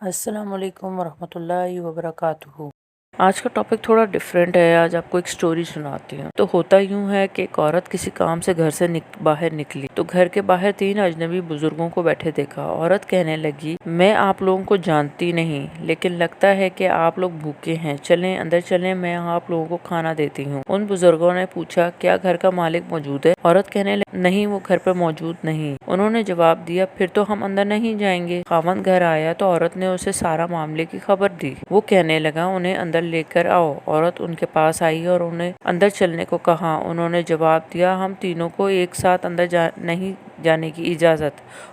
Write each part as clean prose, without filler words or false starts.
अस्सलाम वालेकुम वरहमतुल्लाहि वबरकातुहू। आज का टॉपिक थोड़ा डिफरेंट है। आज आपको एक स्टोरी सुनाती हूँ। तो होता यूँ है कि एक औरत किसी काम से घर से बाहर निकली तो घर के बाहर 3 अजनबी बुजुर्गों को बैठे देखा। औरत कहने लगी, मैं आप लोगों को जानती नहीं, लेकिन लगता है कि आप लोग भूखे हैं। चलें अंदर चलें, मैं आप लोगों को खाना देती हूँ। उन बुजुर्गों ने पूछा, क्या घर का मालिक मौजूद है? औरत कहने लगी, नहीं, वो घर पर मौजूद नहीं। उन्होंने जवाब दिया, फिर तो हम अंदर नहीं जाएंगे। खावंद घर आया तो औरत ने उसे सारा मामले की खबर दी। वो कहने लगा, उन्हें अंदर लेकर आओ। औरत उनके पास आई और उन्हें अंदर चलने को कहा। उन्होंने जवाब दिया, हम तीनों को एक साथ अंदर नहीं जाने की इजाजत।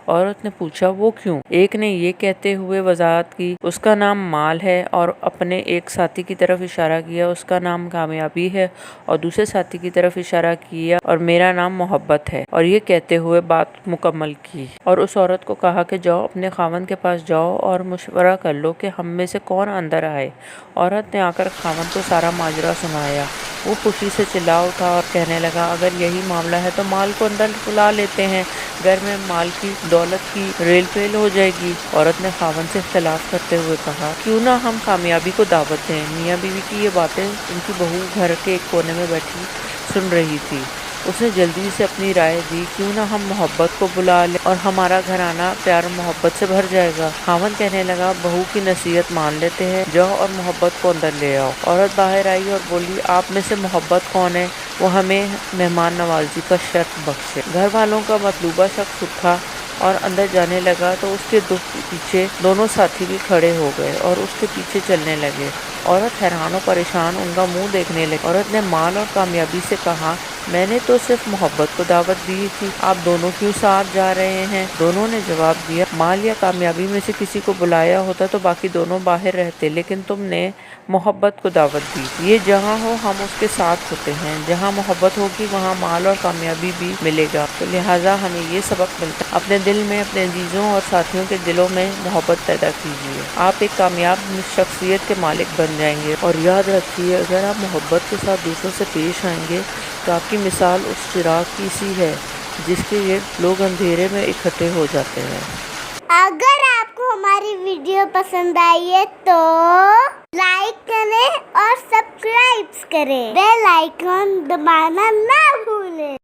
औरत ने पूछा, वो क्यों? एक ने ये कहते हुए वजाहत की, उसका नाम माल है, और अपने एक साथी की तरफ इशारा किया, उसका नाम कामयाबी है, और दूसरे साथी की तरफ इशारा किया, और मेरा नाम मोहब्बत है। और ये कहते हुए बात मुकम्मल की और उस औरत को कहा कि जाओ अपने खावंद के पास जाओ और मशवरा कर लो कि हम में से कौन अंदर आए। औरत ने आकर खावंद को सारा माजरा सुनाया। वो खुशी से चिल्ला उठा और कहने लगा, अगर यही मामला है तो माल को अंदर बुला लेते हैं, घर में माल की दौलत की रेल पेल हो जाएगी। औरत ने खावंद से इख्तलाफ करते हुए कहा, क्यों ना हम कामयाबी को दावत दें। मियाँ बीवी की ये बातें उनकी बहू घर के एक कोने में बैठी सुन रही थी। उसने जल्दी से अपनी राय दी, क्यों ना हम मोहब्बत को बुला लें और हमारा घराना प्यार मोहब्बत से भर जाएगा। खावंद कहने लगा, बहू की नसीहत मान लेते हैं, जाओ और मोहब्बत को अंदर ले आओ। औरत बाहर आई और बोली, आप में से मोहब्बत कौन है? वो हमें मेहमान नवाजी का शर्फ बख्शे। घर वालों का मतलूबा शख्स उठा और अंदर जाने लगा तो उसके पीछे दोनों साथी भी खड़े हो गए और उसके पीछे चलने लगे। औरत हैरान और परेशान उनका मुंह देखने लगी। औरत ने माल और कामयाबी से कहा, मैंने तो सिर्फ मोहब्बत को दावत दी थी, आप दोनों क्यों साथ जा रहे हैं? दोनों ने जवाब दिया, माल या कामयाबी में से किसी को बुलाया होता तो बाकी दोनों बाहर रहते, लेकिन तुमने मोहब्बत को दावत दी। ये जहाँ हो हम उसके साथ होते हैं, जहाँ मोहब्बत होगी वहाँ माल और कामयाबी भी मिलेगा। तो लिहाजा हमें ये सबक मिलता है, अपने दिल में अपने अजीजों और साथियों के दिलों में मोहब्बत पैदा कीजिए। आप एक कामयाब शख्सियत के मालिक बन जाएंगे। और याद रखिए, अगर आप मोहब्बत के साथ दूसरों से पेश आएंगे तो आपकी मिसाल उस चिराग की सी है जिसके लिए लोग अंधेरे में इकट्ठे हो जाते हैं। अगर आपको हमारी वीडियो पसंद आई है तो लाइक करें और सब्सक्राइब करें, बेल आइकन दबाना ना भूलें।